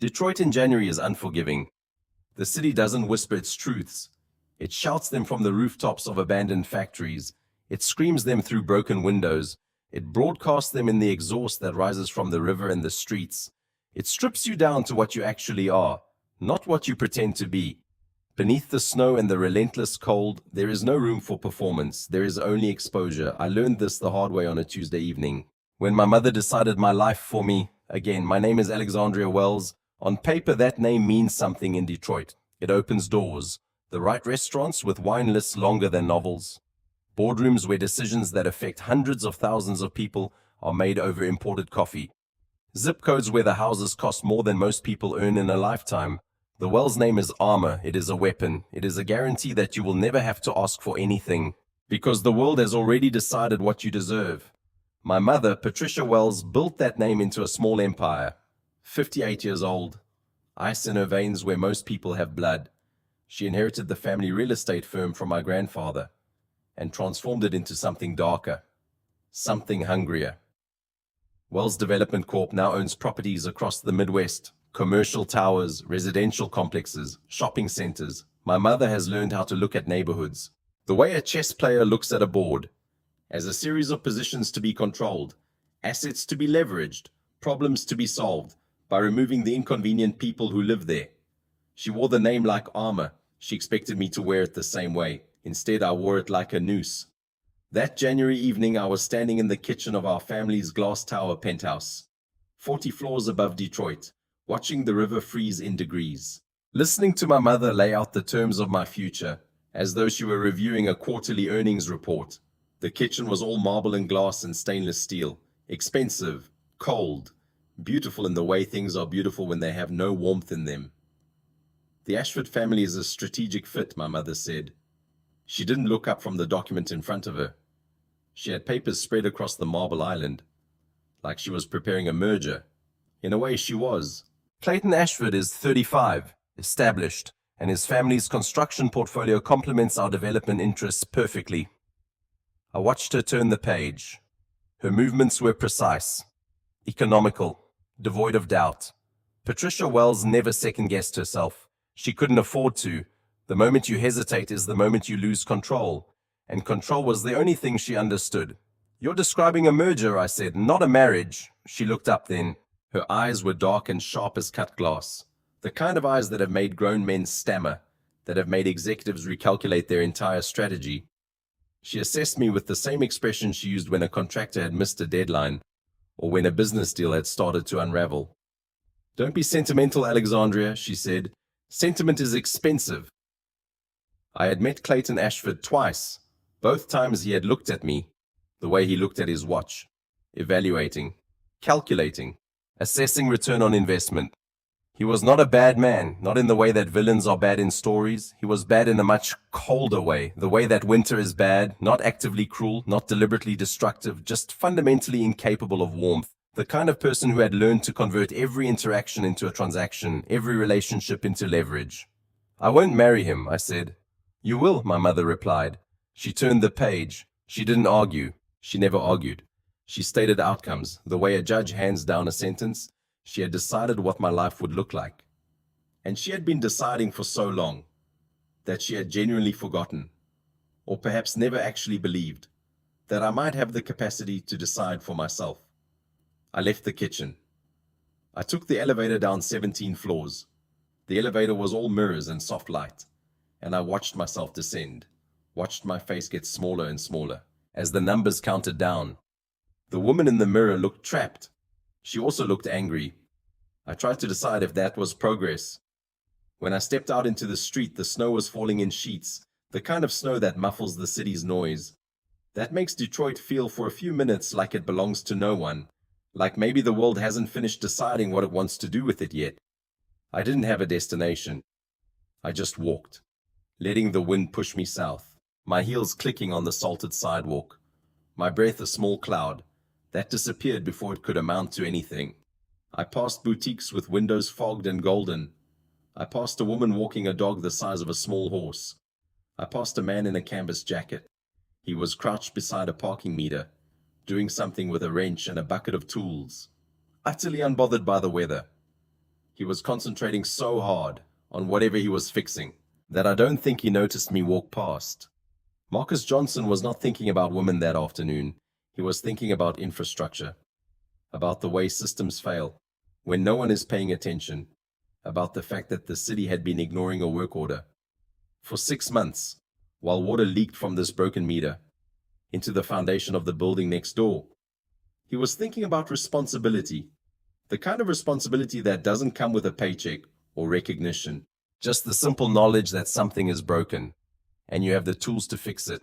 Detroit in January is unforgiving. The city doesn't whisper its truths. It shouts them from the rooftops of abandoned factories. It screams them through broken windows. It broadcasts them in the exhaust that rises from the river and the streets. It strips you down to what you actually are, not what you pretend to be. Beneath the snow and the relentless cold, there is no room for performance. There is only exposure. I learned this the hard way on a Tuesday evening, when my mother decided my life for me. Again, my name is Alexandria Wells. On paper, that name means something in Detroit. It opens doors. The right restaurants with wine lists longer than novels. Boardrooms where decisions that affect hundreds of thousands of people are made over imported coffee. Zip codes where the houses cost more than most people earn in a lifetime. The Wells name is armor. It is a weapon. It is a guarantee that you will never have to ask for anything, because the world has already decided what you deserve. My mother, Patricia Wells, built that name into a small empire. 58 years old. Ice in her veins where most people have blood. She inherited the family real estate firm from my grandfather and transformed it into something darker, something hungrier. Wells Development Corp now owns properties across the Midwest, commercial towers, residential complexes, shopping centers. My mother has learned how to look at neighborhoods the way a chess player looks at a board, as a series of positions to be controlled, assets to be leveraged, problems to be solved by removing the inconvenient people who live there. She wore the name like armor. She expected me to wear it the same way. Instead, I wore it like a noose. That January evening, I was standing in the kitchen of our family's glass tower penthouse, 40 floors above Detroit, watching the river freeze in degrees, listening to my mother lay out the terms of my future, as though she were reviewing a quarterly earnings report. The kitchen was all marble and glass and stainless steel, expensive, cold, beautiful in the way things are beautiful when they have no warmth in them. The Ashford family is a strategic fit, my mother said. She didn't look up from the document in front of her. She had papers spread across the marble island, like she was preparing a merger. In a way, she was. Clayton Ashford is 35, established, and his family's construction portfolio complements our development interests perfectly. I watched her turn the page. Her movements were precise, economical, devoid of doubt. Patricia Wells never second-guessed herself. She couldn't afford to. The moment you hesitate is the moment you lose control. And control was the only thing she understood. You're describing a merger, I said, not a marriage. She looked up then. Her eyes were dark and sharp as cut glass. The kind of eyes that have made grown men stammer, that have made executives recalculate their entire strategy. She assessed me with the same expression she used when a contractor had missed a deadline, or when a business deal had started to unravel. Don't be sentimental, Alexandria, she said. Sentiment is expensive. I had met Clayton Ashford twice. Both times he had looked at me, the way he looked at his watch, evaluating, calculating, assessing return on investment. He was not a bad man, not in the way that villains are bad in stories. He was bad in a much colder way, the way that winter is bad, not actively cruel, not deliberately destructive, just fundamentally incapable of warmth. The kind of person who had learned to convert every interaction into a transaction, every relationship into leverage. I won't marry him, I said. You will, my mother replied. She turned the page. She didn't argue. She never argued. She stated outcomes, the way a judge hands down a sentence. She had decided what my life would look like. And she had been deciding for so long that she had genuinely forgotten, or perhaps never actually believed, that I might have the capacity to decide for myself. I left the kitchen. I took the elevator down 17 floors. The elevator was all mirrors and soft light, and I watched myself descend, watched my face get smaller and smaller as the numbers counted down. The woman in the mirror looked trapped. She also looked angry. I tried to decide if that was progress. When I stepped out into the street, the snow was falling in sheets, the kind of snow that muffles the city's noise. That makes Detroit feel for a few minutes like it belongs to no one, like maybe the world hasn't finished deciding what it wants to do with it yet. I didn't have a destination. I just walked, letting the wind push me south, my heels clicking on the salted sidewalk, my breath a small cloud that disappeared before it could amount to anything. I passed boutiques with windows fogged and golden. I passed a woman walking a dog the size of a small horse. I passed a man in a canvas jacket. He was crouched beside a parking meter, doing something with a wrench and a bucket of tools, utterly unbothered by the weather. He was concentrating so hard on whatever he was fixing that I don't think he noticed me walk past. Marcus Johnson was not thinking about women that afternoon. He was thinking about infrastructure, about the way systems fail when no one is paying attention, about the fact that the city had been ignoring a work order for 6 months while water leaked from this broken meter into the foundation of the building next door. He was thinking about responsibility, the kind of responsibility that doesn't come with a paycheck or recognition, just the simple knowledge that something is broken and you have the tools to fix it.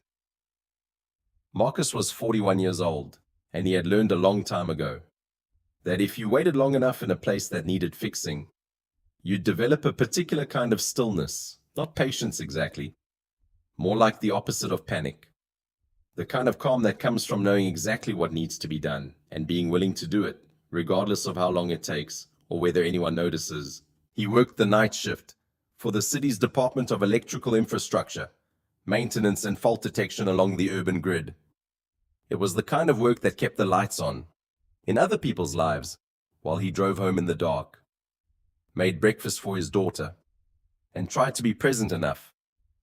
Marcus was 41 years old, and he had learned a long time ago that if you waited long enough in a place that needed fixing, you'd develop a particular kind of stillness, not patience exactly, more like the opposite of panic. The kind of calm that comes from knowing exactly what needs to be done and being willing to do it, regardless of how long it takes or whether anyone notices. He worked the night shift for the city's Department of Electrical Infrastructure, maintenance and fault detection along the urban grid. It was the kind of work that kept the lights on in other people's lives while he drove home in the dark, made breakfast for his daughter, and tried to be present enough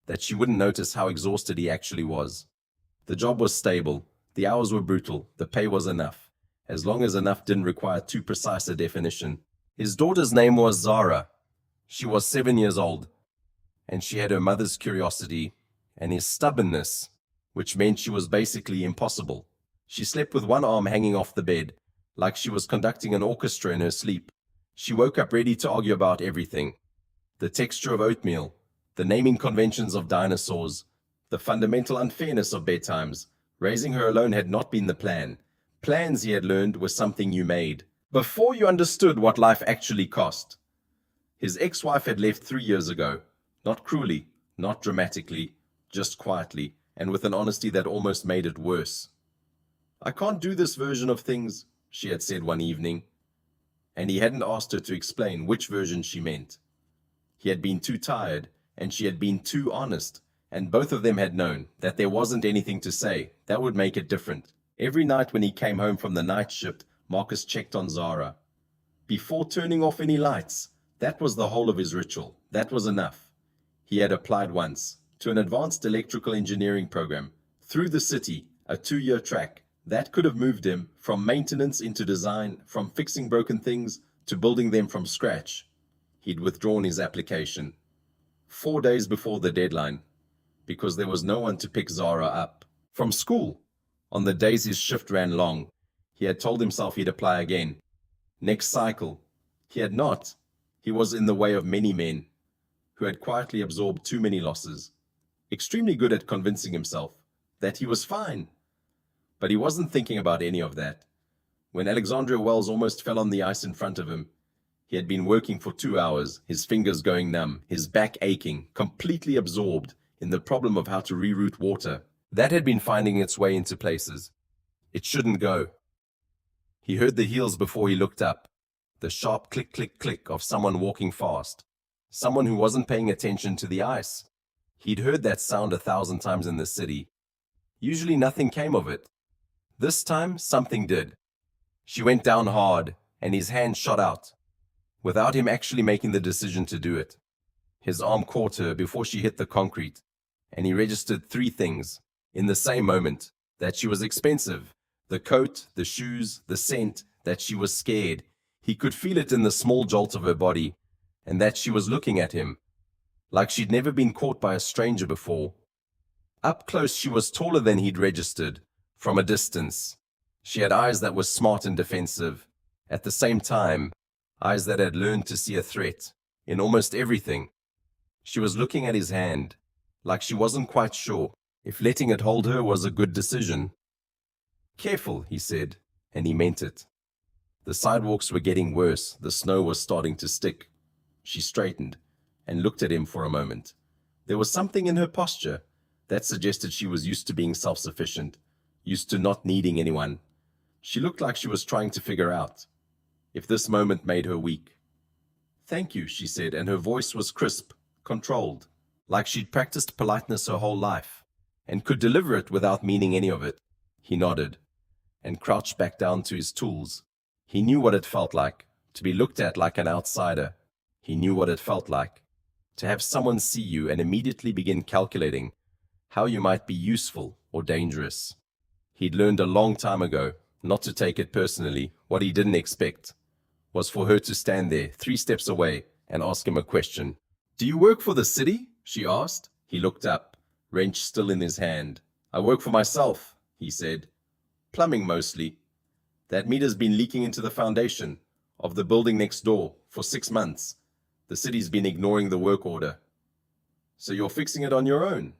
that she wouldn't notice how exhausted he actually was. The job was stable, the hours were brutal, the pay was enough, as long as enough didn't require too precise a definition. His daughter's name was Zara. She was 7 years old, and she had her mother's curiosity and his stubbornness, which meant she was basically impossible. She slept with one arm hanging off the bed, like she was conducting an orchestra in her sleep. She woke up ready to argue about everything: the texture of oatmeal, the naming conventions of dinosaurs, the fundamental unfairness of bedtimes. Raising her alone had not been the plan. Plans, he had learned, were something you made before you understood what life actually cost. His ex-wife had left 3 years ago, not cruelly, not dramatically, just quietly, and with an honesty that almost made it worse. "I can't do this version of things," she had said one evening, and he hadn't asked her to explain which version she meant. He had been too tired, and she had been too honest, and both of them had known that there wasn't anything to say that would make it different. Every night when he came home from the night shift, Marcus checked on Zara. Before turning off any lights, that was the whole of his ritual. That was enough. He had applied once to an advanced electrical engineering program through the city, a 2-year track that could have moved him from maintenance into design, from fixing broken things to building them from scratch. He'd withdrawn his application 4 days before the deadline because there was no one to pick Zara up from school. On the days his shift ran long, he had told himself he'd apply again. Next cycle, he had not. He was in the way of many men who had quietly absorbed too many losses, extremely good at convincing himself that he was fine. But he wasn't thinking about any of that. When Alexandria Wells almost fell on the ice in front of him, he had been working for 2 hours, his fingers going numb, his back aching, completely absorbed in the problem of how to reroute water that had been finding its way into places it shouldn't go. He heard the heels before he looked up, the sharp click, click, click of someone walking fast, someone who wasn't paying attention to the ice. He'd heard that sound 1,000 times in the city. Usually nothing came of it. This time, something did. She went down hard, and his hand shot out, without him actually making the decision to do it. His arm caught her before she hit the concrete, and he registered 3 things in the same moment: that she was expensive, the coat, the shoes, the scent, that she was scared. He could feel it in the small jolt of her body, and that she was looking at him, like she'd never been caught by a stranger before. Up close, she was taller than he'd registered. From a distance, she had eyes that were smart and defensive. At the same time, eyes that had learned to see a threat in almost everything. She was looking at his hand, like she wasn't quite sure if letting it hold her was a good decision. "Careful," he said, and he meant it. The sidewalks were getting worse. The snow was starting to stick. She straightened and looked at him for a moment. There was something in her posture that suggested she was used to being self-sufficient, used to not needing anyone. She looked like she was trying to figure out if this moment made her weak. "Thank you," she said, and her voice was crisp, controlled, like she'd practiced politeness her whole life and could deliver it without meaning any of it. He nodded and crouched back down to his tools. He knew what it felt like to be looked at like an outsider, He knew what it felt like to have someone see you and immediately begin calculating how you might be useful or dangerous. He'd learned a long time ago not to take it personally. What he didn't expect was for her to stand there 3 steps away and ask him a question. "Do you work for the city?" she asked. He looked up, wrench still in his hand. "I work for myself," he said. "Plumbing mostly. That meter's been leaking into the foundation of the building next door for 6 months. The city's been ignoring the work order. So you're fixing it on your own?"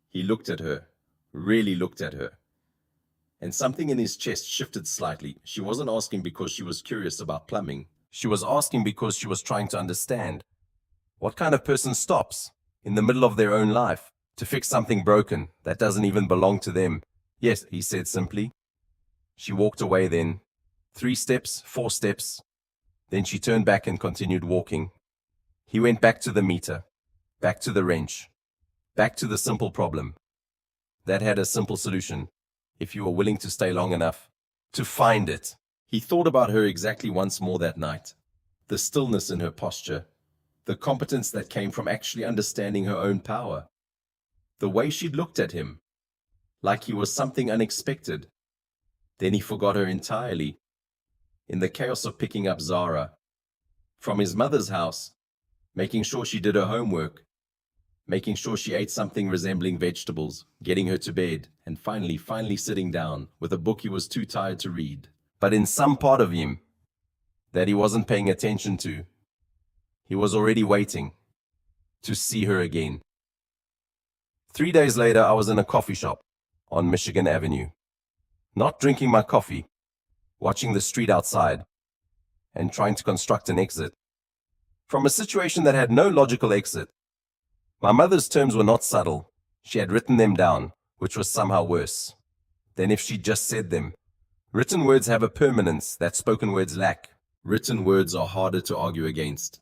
He looked at her, really looked at her. And something in his chest shifted slightly. She wasn't asking because she was curious about plumbing. She was asking because she was trying to understand. What kind of person stops in the middle of their own life to fix something broken that doesn't even belong to them? "Yes," he said simply. She walked away then. 3 steps, 4 steps. Then she turned back and continued walking. He went back to the meter, back to the wrench, back to the simple problem. That had a simple solution, if you were willing to stay long enough to find it. He thought about her exactly once more that night. The stillness in her posture, the competence that came from actually understanding her own power, the way she'd looked at him, like he was something unexpected. Then he forgot her entirely. In the chaos of picking up Zara from his mother's house, making sure she did her homework, making sure she ate something resembling vegetables, getting her to bed, and finally sitting down with a book he was too tired to read. But in some part of him that he wasn't paying attention to, he was already waiting to see her again. 3 days later, I was in a coffee shop on Michigan Avenue, not drinking my coffee, watching the street outside, and trying to construct an exit from a situation that had no logical exit. My mother's terms were not subtle. She had written them down, which was somehow worse than if she'd just said them. Written words have a permanence that spoken words lack. Written words are harder to argue against.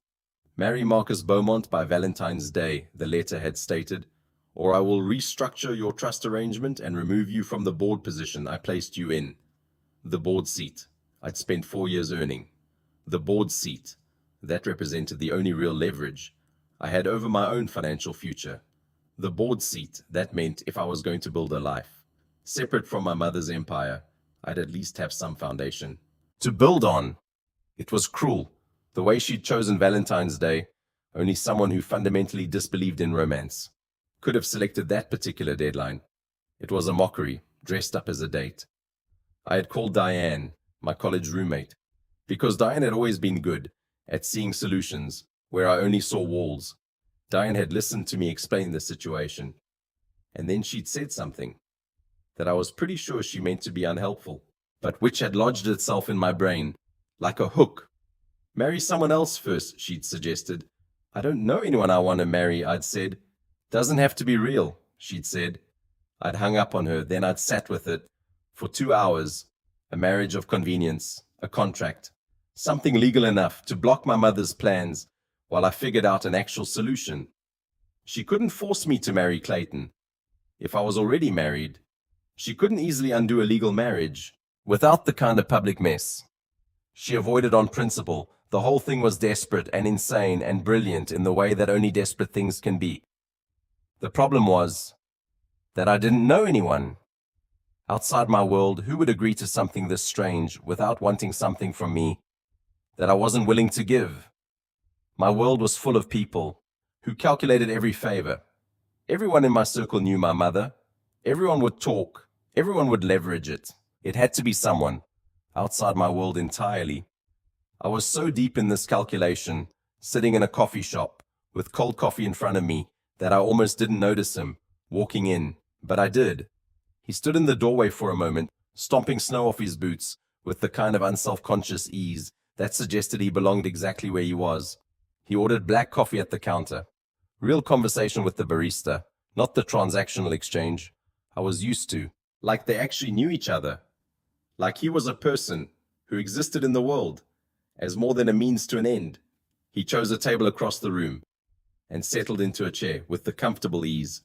"Marry Marcus Beaumont by Valentine's Day," the letter had stated, "or I will restructure your trust arrangement and remove you from the board position I placed you in." The board seat I'd spent 4 years earning. The board seat, that represented the only real leverage I had over my own financial future. The board seat, that meant if I was going to build a life separate from my mother's empire, I'd at least have some foundation to build on. It was cruel, the way she'd chosen Valentine's Day. Only someone who fundamentally disbelieved in romance could have selected that particular deadline. It was a mockery, dressed up as a date. I had called Diane, my college roommate, because Diane had always been good at seeing solutions where I only saw walls. Diane had listened to me explain the situation, and then she'd said something that I was pretty sure she meant to be unhelpful, but which had lodged itself in my brain like a hook. "Marry someone else first," she'd suggested. "I don't know anyone I want to marry," I'd said. "Doesn't have to be real," she'd said. I'd hung up on her, then I'd sat with it for 2 hours, a marriage of convenience, a contract, something legal enough to block my mother's plans while I figured out an actual solution. She couldn't force me to marry Clayton. If I was already married, she couldn't easily undo a legal marriage without the kind of public mess she avoided on principle. The whole thing was desperate and insane and brilliant in the way that only desperate things can be. The problem was that I didn't know anyone outside my world who would agree to something this strange without wanting something from me that I wasn't willing to give. My world was full of people who calculated every favor. Everyone in my circle knew my mother. Everyone would talk. Everyone would leverage it. It had to be someone outside my world entirely. I was so deep in this calculation, sitting in a coffee shop with cold coffee in front of me, that I almost didn't notice him walking in, but I did. He stood in the doorway for a moment, stomping snow off his boots with the kind of unself-conscious ease that suggested he belonged exactly where he was. He ordered black coffee at the counter. Real conversation with the barista, not the transactional exchange I was used to. Like they actually knew each other. Like he was a person who existed in the world as more than a means to an end. He chose a table across the room and settled into a chair with the comfortable ease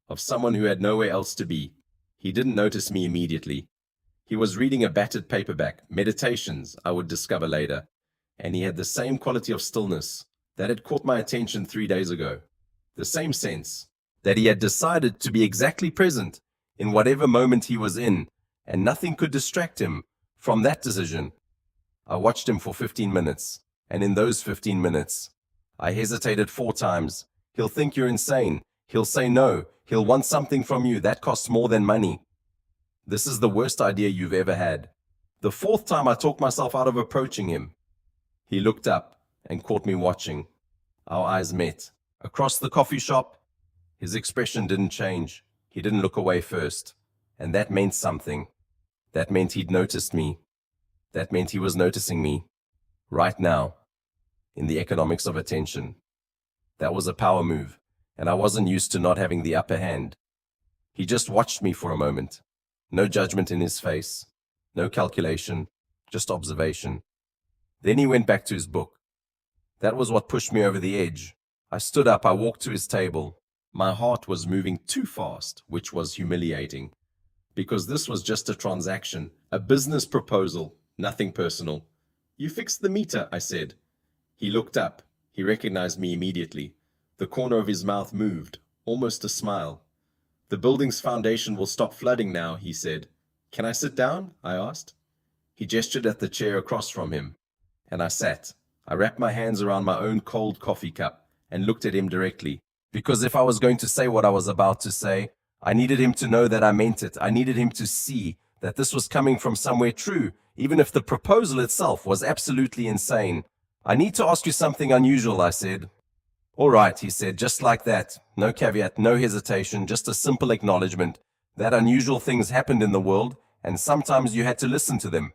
of someone who had nowhere else to be. He didn't notice me immediately. He was reading a battered paperback, Meditations, I would discover later, and he had the same quality of stillness that had caught my attention 3 days ago. The same sense that he had decided to be exactly present in whatever moment he was in, and nothing could distract him from that decision. I watched him for 15 minutes, and in those 15 minutes, I hesitated 4 times. He'll think you're insane. He'll say no. He'll want something from you that costs more than money. This is the worst idea you've ever had. The 4th time I talked myself out of approaching him. He looked up and caught me watching. Our eyes met. Across the coffee shop, his expression didn't change. He didn't look away first. And that meant something. That meant he'd noticed me. That meant he was noticing me. Right now. In the economics of attention. That was a power move, and I wasn't used to not having the upper hand. He just watched me for a moment. No judgment in his face. No calculation. Just observation. Then he went back to his book. That was what pushed me over the edge. I stood up, I walked to his table. My heart was moving too fast, which was humiliating. Because this was just a transaction, a business proposal, nothing personal. You fixed the meter, I said. He looked up. He recognized me immediately. The corner of his mouth moved, almost a smile. The building's foundation will stop flooding now, he said. Can I sit down? I asked. He gestured at the chair across from him. And I sat. I wrapped my hands around my own cold coffee cup and looked at him directly. Because if I was going to say what I was about to say, I needed him to know that I meant it. I needed him to see that this was coming from somewhere true, even if the proposal itself was absolutely insane. I need to ask you something unusual, I said. All right, he said, just like that. No caveat, no hesitation, just a simple acknowledgement that unusual things happened in the world, and sometimes you had to listen to them.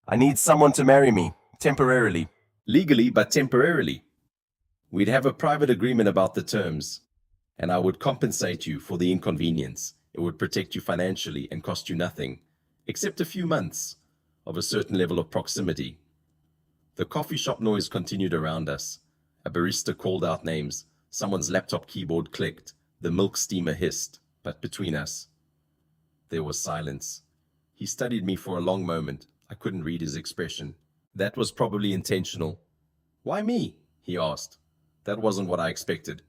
I need someone to marry me, temporarily. Legally, but temporarily. We'd have a private agreement about the terms, and I would compensate you for the inconvenience. It would protect you financially and cost you nothing, except a few months of a certain level of proximity. The coffee shop noise continued around us. A barista called out names. Someone's laptop keyboard clicked. The milk steamer hissed. But between us, there was silence. He studied me for a long moment. I couldn't read his expression. That was probably intentional. Why me? He asked. That wasn't what I expected.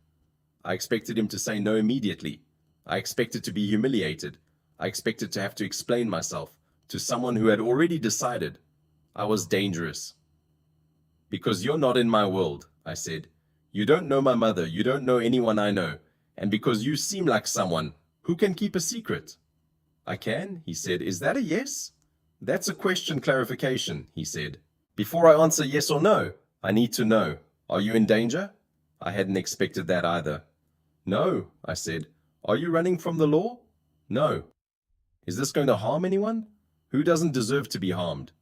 I expected him to say no immediately. I expected to be humiliated. I expected to have to explain myself to someone who had already decided I was dangerous. Because you're not in my world, I said. You don't know my mother, you don't know anyone I know, and because you seem like someone who can keep a secret. I can, he said. Is that a yes? That's a question clarification, he said. Before I answer yes or no, I need to know. Are you in danger? I hadn't expected that either. No, I said. Are you running from the law? No. Is this going to harm anyone? Who doesn't deserve to be harmed?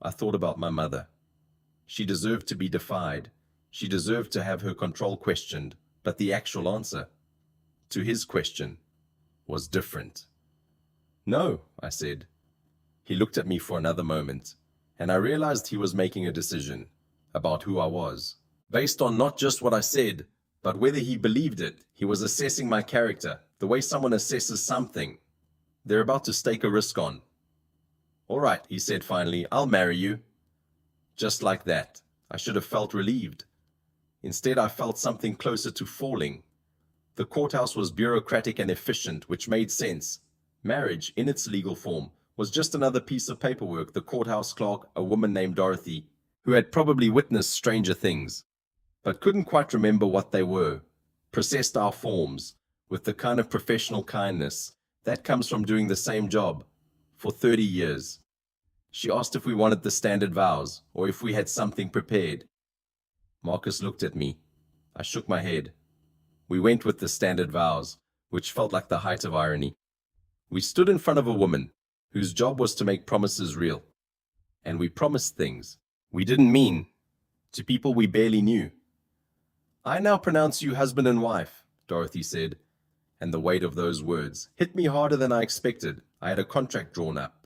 I thought about my mother. She deserved to be defied. She deserved to have her control questioned, but the actual answer to his question was different. No, I said. He looked at me for another moment, and I realized he was making a decision about who I was, based on not just what I said, but whether he believed it. He was assessing my character, the way someone assesses something they're about to stake a risk on. All right, he said finally, I'll marry you. Just like that. I should have felt relieved. Instead, I felt something closer to falling. The courthouse was bureaucratic and efficient, which made sense. Marriage, in its legal form, was just another piece of paperwork. The courthouse clerk, a woman named Dorothy, who had probably witnessed stranger things, but couldn't quite remember what they were, processed our forms with the kind of professional kindness that comes from doing the same job for 30 years. She asked if we wanted the standard vows, or if we had something prepared. Marcus looked at me. I shook my head. We went with the standard vows, which felt like the height of irony. We stood in front of a woman whose job was to make promises real. And we promised things we didn't mean to people we barely knew. I now pronounce you husband and wife, Dorothy said, and the weight of those words hit me harder than I expected. I had a contract drawn up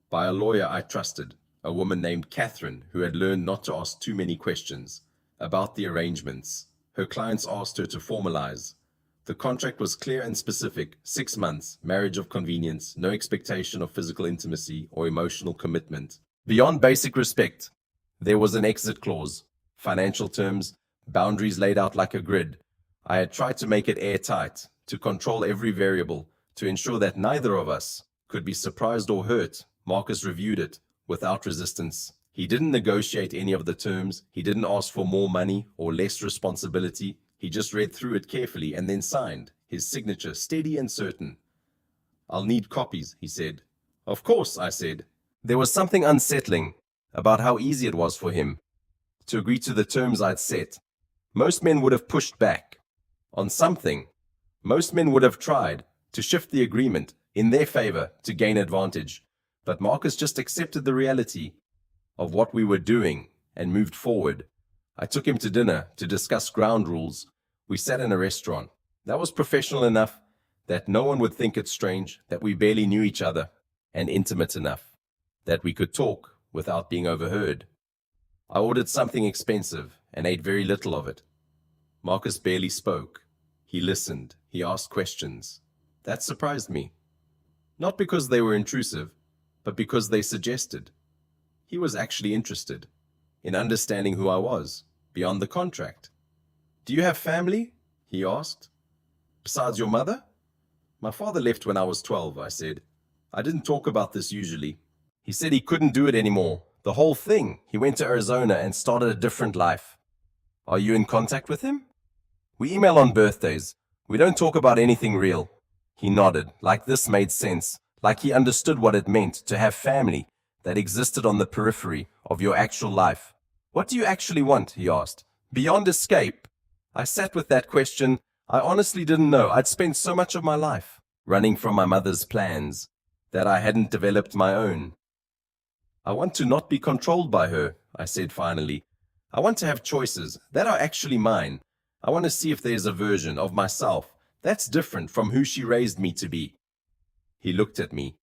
by a lawyer I trusted, a woman named Catherine, who had learned not to ask too many questions about the arrangements her clients asked her to formalize. The contract was clear and specific: 6 months, marriage of convenience, no expectation of physical intimacy or emotional commitment. Beyond basic respect, there was an exit clause. Financial terms, boundaries laid out like a grid. I had tried to make it airtight, to control every variable, to ensure that neither of us could be surprised or hurt. Marcus reviewed it without resistance. He didn't negotiate any of the terms. He didn't ask for more money or less responsibility. He just read through it carefully and then signed, his signature steady and certain. "I'll need copies," he said. "Of course," I said. There was something unsettling about how easy it was for him to agree to the terms I'd set. Most men would have pushed back on something. Most men would have tried to shift the agreement in their favor to gain advantage. But Marcus just accepted the reality of what we were doing and moved forward. I took him to dinner to discuss ground rules. We sat in a restaurant. That was professional enough that no one would think it strange that we barely knew each other, and intimate enough that we could talk without being overheard. I ordered something expensive and ate very little of it. Marcus barely spoke. He listened. He asked questions. That surprised me. Not because they were intrusive, but because they suggested. He was actually interested in understanding who I was, beyond the contract. "Do you have family?" he asked. "Besides your mother?" "My father left when I was 12, I said. I didn't talk about this usually. He said he couldn't do it anymore. The whole thing. He went to Arizona and started a different life." "Are you in contact with him?" "We email on birthdays. We don't talk about anything real." He nodded, like this made sense, like he understood what it meant to have family that existed on the periphery of your actual life. "What do you actually want?" he asked. "Beyond escape?" I sat with that question. I honestly didn't know. I'd spent so much of my life running from my mother's plans that I hadn't developed my own. "I want to not be controlled by her," I said finally. "I want to have choices that are actually mine. I want to see if there's a version of myself that's different from who she raised me to be." He looked at me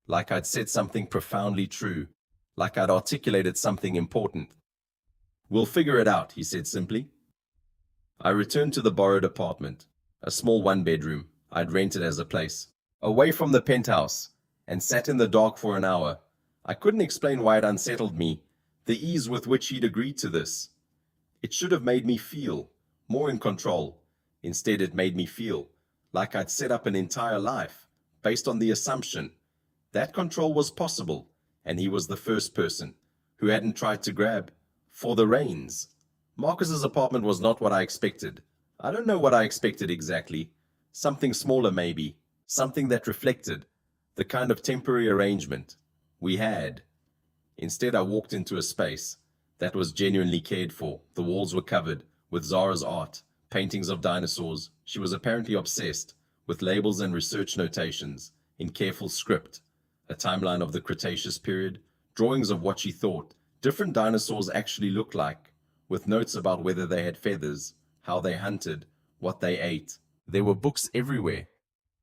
like I'd said something profoundly true, like I'd articulated something important. "We'll figure it out," he said simply. I returned to the borrowed apartment, a small one-bedroom I'd rented as a place, away from the penthouse, and sat in the dark for an hour. I couldn't explain why it unsettled me, the ease with which he'd agreed to this. It should have made me feel more in control. Instead, it made me feel like I'd set up an entire life based on the assumption that control was possible, and he was the first person who hadn't tried to grab for the reins. Marcus's apartment was not what I expected. I don't know what I expected exactly. Something smaller maybe, something that reflected the kind of temporary arrangement we had. Instead, I walked into a space that was genuinely cared for. The walls were covered with Zara's art, paintings of dinosaurs. She was apparently obsessed with labels and research notations in careful script, a timeline of the Cretaceous period, drawings of what she thought different dinosaurs actually looked like, with notes about whether they had feathers, how they hunted, what they ate. There were books everywhere,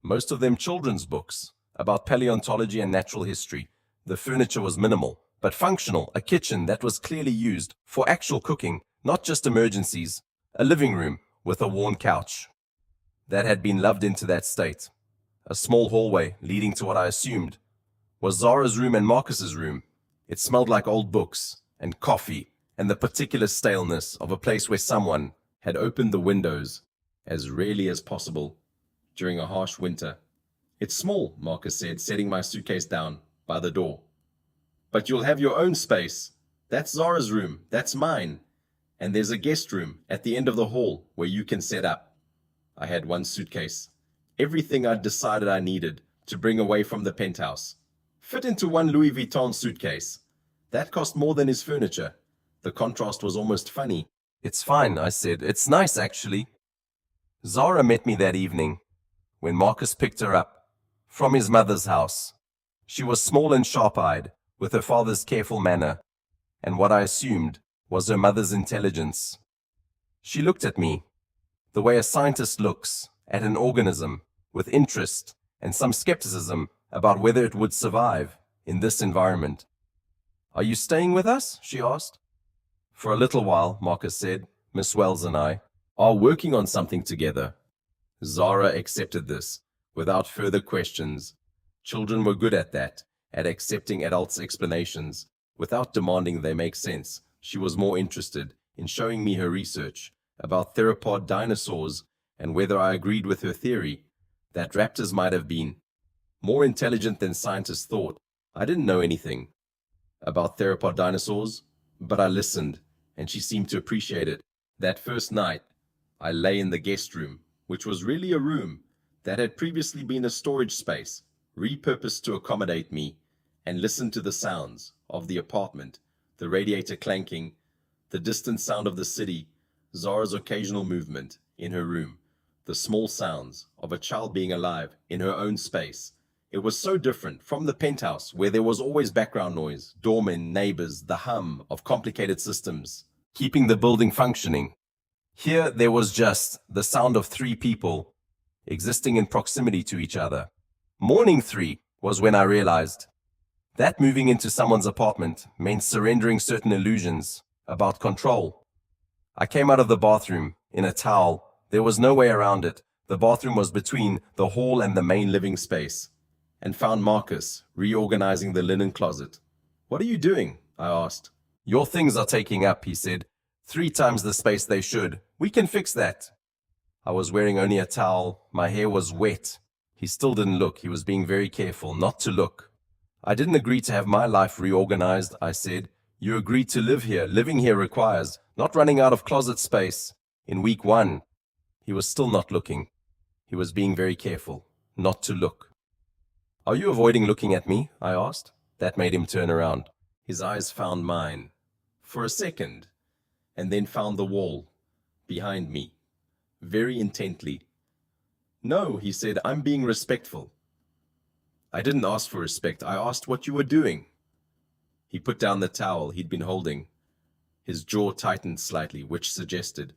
most of them children's books, about paleontology and natural history. The furniture was minimal, but functional, a kitchen that was clearly used for actual cooking, not just emergencies, a living room with a worn couch that had been loved into that state, a small hallway leading to what I assumed was Zara's room and Marcus's room. It smelled like old books and coffee and the particular staleness of a place where someone had opened the windows as rarely as possible during a harsh winter. "It's small," Marcus said, setting my suitcase down by the door. "But you'll have your own space. That's Zara's room, that's mine. And there's a guest room at the end of the hall where you can set up." I had one suitcase. Everything I'd decided I needed to bring away from the penthouse fit into one Louis Vuitton suitcase. That cost more than his furniture. The contrast was almost funny. "It's fine," I said. "It's nice, actually." Zara met me that evening when Marcus picked her up from his mother's house. She was small and sharp-eyed, with her father's careful manner, and what I assumed was her mother's intelligence. She looked at me the way a scientist looks at an organism, with interest and some skepticism about whether it would survive in this environment. "Are you staying with us?" she asked. "For a little while," Marcus said. "Miss Wells and I are working on something together." Zara accepted this without further questions. Children were good at that, at accepting adults' explanations without demanding they make sense. She was more interested in showing me her research about theropod dinosaurs and whether I agreed with her theory that raptors might have been more intelligent than scientists thought. I didn't know anything about theropod dinosaurs, but I listened, and she seemed to appreciate it. That first night, I lay in the guest room, which was really a room that had previously been a storage space, repurposed to accommodate me, and listened to the sounds of the apartment, the radiator clanking, the distant sound of the city, Zara's occasional movement in her room, the small sounds of a child being alive in her own space. It was so different from the penthouse, where there was always background noise, doormen, neighbors, the hum of complicated systems, keeping the building functioning. Here there was just the sound of three people existing in proximity to each other. Morning 3 was when I realized that moving into someone's apartment meant surrendering certain illusions about control. I came out of the bathroom in a towel. There was no way around it. The bathroom was between the hall and the main living space, and found Marcus reorganizing the linen closet. "What are you doing?" I asked. "Your things are taking up," he said. "3 times the space they should. We can fix that." I was wearing only a towel. My hair was wet. He still didn't look. He was being very careful not to look. "I didn't agree to have my life reorganized," I said. "You agreed to live here. Living here requires not running out of closet space." In week 1, he was still not looking. He was being very careful not to look. "Are you avoiding looking at me?" I asked. That made him turn around. His eyes found mine for a second, and then found the wall behind me, very intently. "No," he said, "I'm being respectful." "I didn't ask for respect. I asked what you were doing." He put down the towel he'd been holding. His jaw tightened slightly, which suggested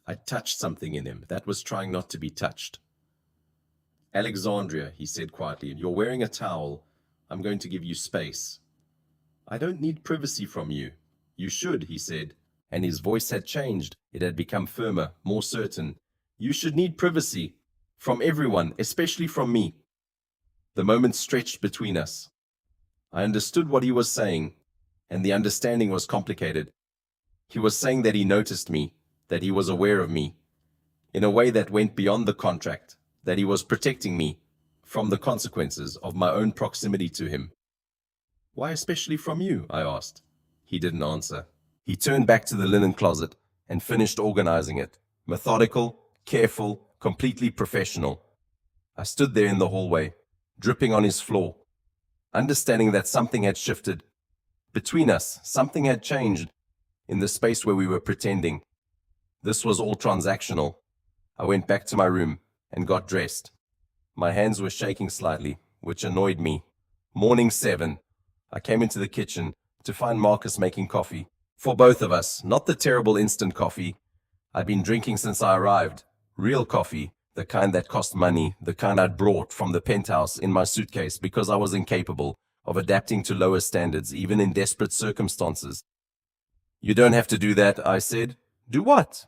I touched something in him that was trying not to be touched. "Alexandria," he said quietly, "you're wearing a towel. I'm going to give you space." "I don't need privacy from you." "You should," he said, and his voice had changed. It had become firmer, more certain. "You should need privacy from everyone, especially from me." The moment stretched between us. I understood what he was saying, and the understanding was complicated. He was saying that he noticed me, that he was aware of me, in a way that went beyond the contract, that he was protecting me from the consequences of my own proximity to him. "Why especially from you?" I asked. He didn't answer. He turned back to the linen closet and finished organizing it. Methodical, careful, completely professional. I stood there in the hallway, dripping on his floor, understanding that something had shifted. Between us, something had changed in the space where we were pretending. This was all transactional. I went back to my room and got dressed. My hands were shaking slightly, which annoyed me. Morning 7. I came into the kitchen to find Marcus making coffee. For both of us, not the terrible instant coffee I'd been drinking since I arrived. Real coffee, the kind that cost money, the kind I'd brought from the penthouse in my suitcase because I was incapable of adapting to lower standards, even in desperate circumstances. "You don't have to do that," I said. "Do what?"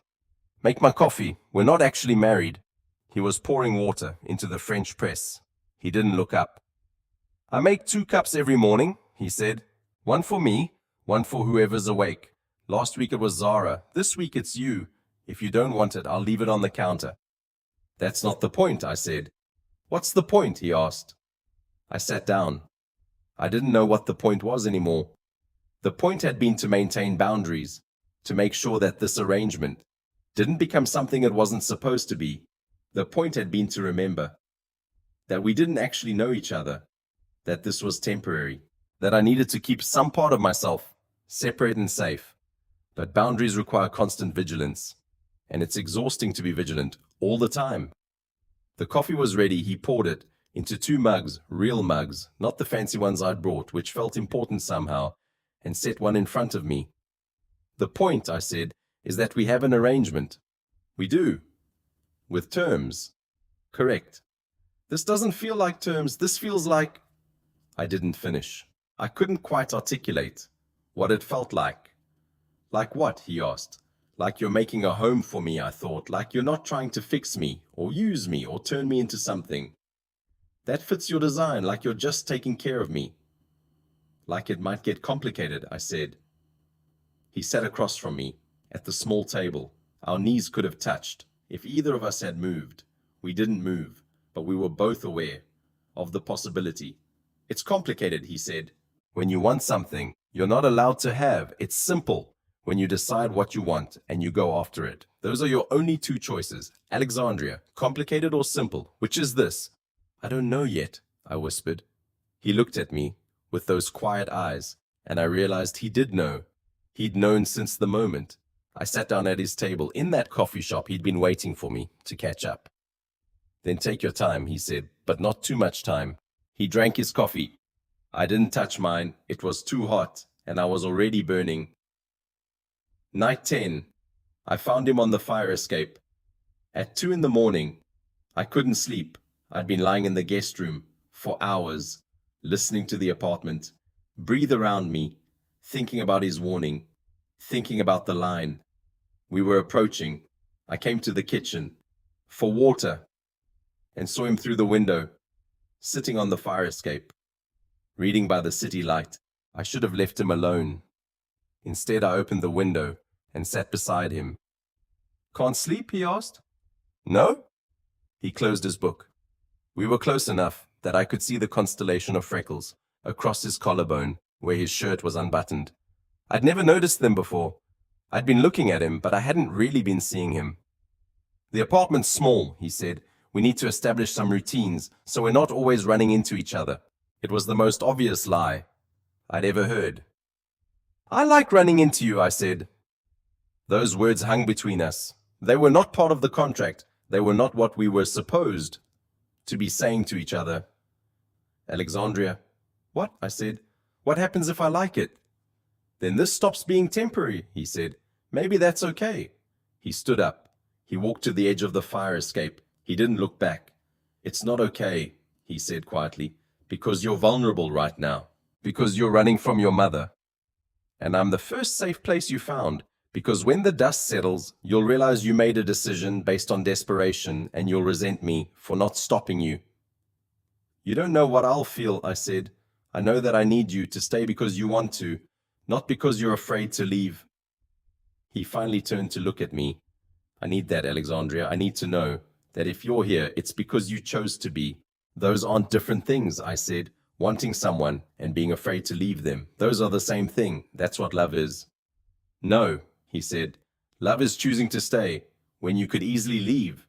"Make my coffee. We're not actually married." He was pouring water into the French press. He didn't look up. "I make 2 cups every morning," he said. "One for me, one for whoever's awake. Last week it was Zara. This week it's you. If you don't want it, I'll leave it on the counter." "That's not the point," I said. "What's the point?" he asked. I sat down. I didn't know what the point was anymore. The point had been to maintain boundaries, to make sure that this arrangement didn't become something it wasn't supposed to be. The point had been to remember that we didn't actually know each other, that this was temporary, that I needed to keep some part of myself separate and safe. But boundaries require constant vigilance, and it's exhausting to be vigilant all the time. The coffee was ready. He poured it into 2 mugs, real mugs, not the fancy ones I'd brought, which felt important somehow, and set one in front of me. "The point," I said, "is that we have an arrangement." "We do. With terms." "Correct." "This doesn't feel like terms. This feels like—" I didn't finish. I couldn't quite articulate what it felt like. "Like what?" he asked. "Like you're making a home for me," I thought. "Like you're not trying to fix me, or use me, or turn me into something that fits your design, like you're just taking care of me." "Like it might get complicated," I said. He sat across from me at the small table. Our knees could have touched if either of us had moved. We didn't move, but we were both aware of the possibility. It's complicated, he said. When you want something, you're not allowed to have. It's simple. When you decide what you want and you go after it. Those are your only two choices. Alexandria, complicated or simple? Which is this? I don't know yet, I whispered. He looked at me with those quiet eyes, and I realized he did know. He'd known since the moment I sat down at his table in that coffee shop. He'd been waiting for me to catch up. Then take your time, he said, but not too much time. He drank his coffee. I didn't touch mine. It was too hot, and I was already burning. Night 10. I found him on the fire escape. At 2 a.m, I couldn't sleep. I'd been lying in the guest room for hours, listening to the apartment breathe around me, thinking about his warning, thinking about the line. We were approaching. I came to the kitchen for water and saw him through the window, sitting on the fire escape, reading by the city light. I should have left him alone. Instead, I opened the window and sat beside him. Can't sleep? He asked. No? He closed his book. We were close enough that I could see the constellation of freckles across his collarbone where his shirt was unbuttoned. I'd never noticed them before. I'd been looking at him, but I hadn't really been seeing him. The apartment's small, he said. We need to establish some routines so we're not always running into each other. It was the most obvious lie I'd ever heard. I like running into you, I said. Those words hung between us. They were not part of the contract. They were not what we were supposed to be saying to each other. Alexandria. What? I said. What happens if I like it? Then this stops being temporary, he said. Maybe that's okay. He stood up. He walked to the edge of the fire escape. He didn't look back. It's not okay, he said quietly, because you're vulnerable right now, because you're running from your mother. And I'm the first safe place you found, because when the dust settles, you'll realize you made a decision based on desperation, and you'll resent me for not stopping you. You don't know what I'll feel, I said. I know that I need you to stay because you want to, not because you're afraid to leave. He finally turned to look at me. I need that, Alexandria. I need to know that if you're here, it's because you chose to be. Those aren't different things, I said. Wanting someone and being afraid to leave them. Those are the same thing. That's what love is. No, he said. Love is choosing to stay when you could easily leave.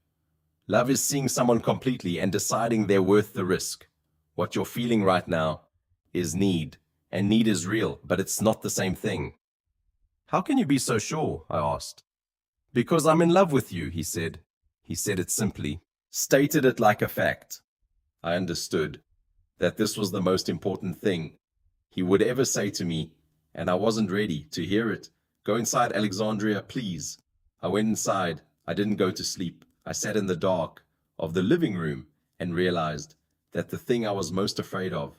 Love is seeing someone completely and deciding they're worth the risk. What you're feeling right now is need, and need is real, but it's not the same thing. How can you be so sure? I asked. Because I'm in love with you, he said. He said it simply, stated it like a fact. I understood that this was the most important thing he would ever say to me, and I wasn't ready to hear it. Go inside, Alexandria, please. I went inside. I didn't go to sleep. I sat in the dark of the living room and realized that the thing I was most afraid of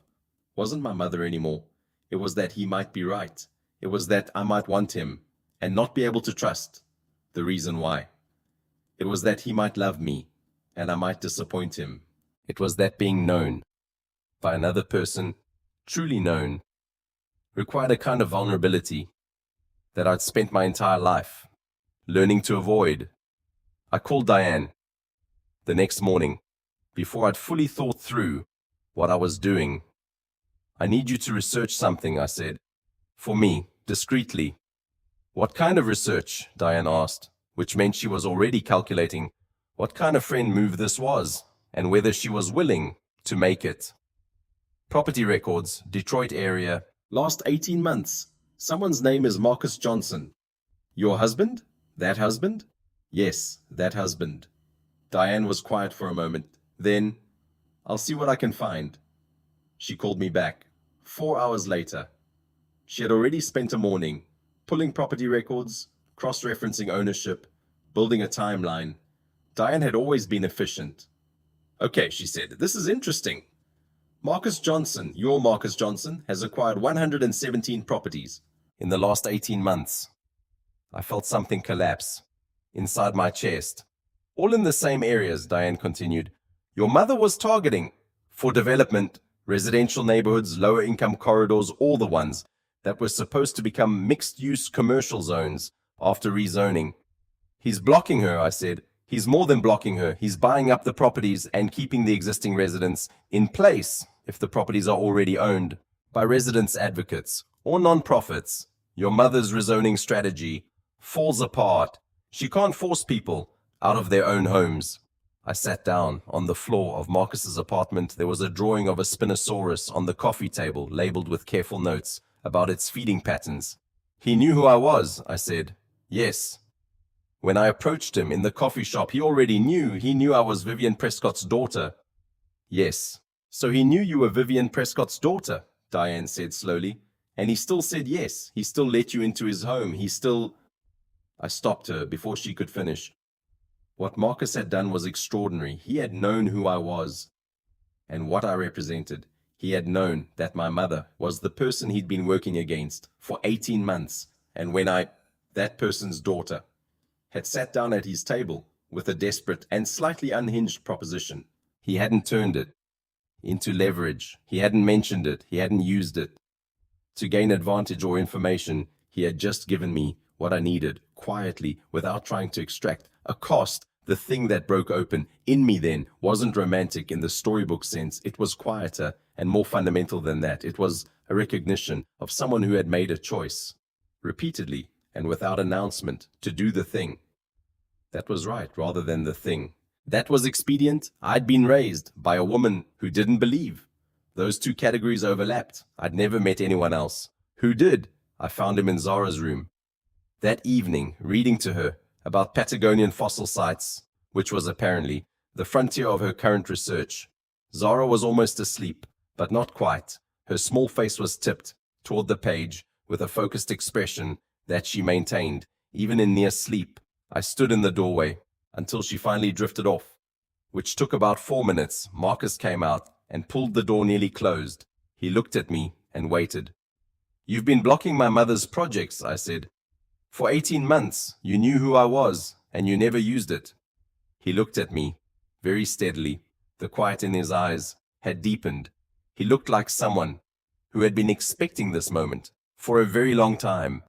wasn't my mother anymore. It was that he might be right. It was that I might want him and not be able to trust the reason why. It was that he might love me and I might disappoint him. It was that being known by another person, truly known, required a kind of vulnerability that I'd spent my entire life learning to avoid. I called Diane the next morning before I'd fully thought through what I was doing. I need you to research something, I said. For me, discreetly. What kind of research? Diane asked, which meant she was already calculating what kind of friend move this was and whether she was willing to make it. Property records, Detroit area, last 18 months. Someone's name is Marcus Johnson. Your husband? That husband? Yes, that husband. Diane was quiet for a moment. Then, I'll see what I can find. She called me back. 4 hours later. She had already spent a morning pulling property records, cross-referencing ownership, building a timeline. Diane had always been efficient. Okay, she said, this is interesting. Marcus Johnson, your Marcus Johnson, has acquired 117 properties in the last 18 months. I felt something collapse inside my chest. All in the same areas, Diane continued. Your mother was targeting for development, residential neighborhoods, lower income corridors, all the ones that were supposed to become mixed-use commercial zones after rezoning. He's blocking her, I said. He's more than blocking her. He's buying up the properties and keeping the existing residents in place if the properties are already owned by residents' advocates or non-profits. Your mother's rezoning strategy falls apart. She can't force people out of their own homes. I sat down on the floor of Marcus's apartment. There was a drawing of a Spinosaurus on the coffee table, labeled with careful notes about its feeding patterns. He knew who I was, I said. Yes. When I approached him in the coffee shop, he already knew. He knew I was Vivian Prescott's daughter. Yes. So he knew you were Vivian Prescott's daughter, Diane said slowly. And he still said yes. He still let you into his home. I stopped her before she could finish. What Marcus had done was extraordinary. He had known who I was and what I represented. He had known that my mother was the person he'd been working against for 18 months. And when that person's daughter, had sat down at his table with a desperate and slightly unhinged proposition, he hadn't turned it into leverage. He hadn't mentioned it. He hadn't used it to gain advantage or information. He had just given me what I needed, quietly, without trying to extract a cost. The thing that broke open in me then wasn't romantic in the storybook sense. It was quieter and more fundamental than that. It was a recognition of someone who had made a choice, repeatedly and without announcement, to do the thing that was right rather than the thing that was expedient. I'd been raised by a woman who didn't believe. Those two categories overlapped. I'd never met anyone else who did. I found him in Zara's room that evening, reading to her about Patagonian fossil sites, which was apparently the frontier of her current research. Zara was almost asleep, but not quite. Her small face was tipped toward the page with a focused expression that she maintained, even in near sleep. I stood in the doorway until she finally drifted off, which took about 4 minutes. Marcus came out and pulled the door nearly closed. He looked at me and waited. You've been blocking my mother's projects, I said. For 18 months, you knew who I was, and you never used it. He looked at me very steadily. The quiet in his eyes had deepened. He looked like someone who had been expecting this moment for a very long time.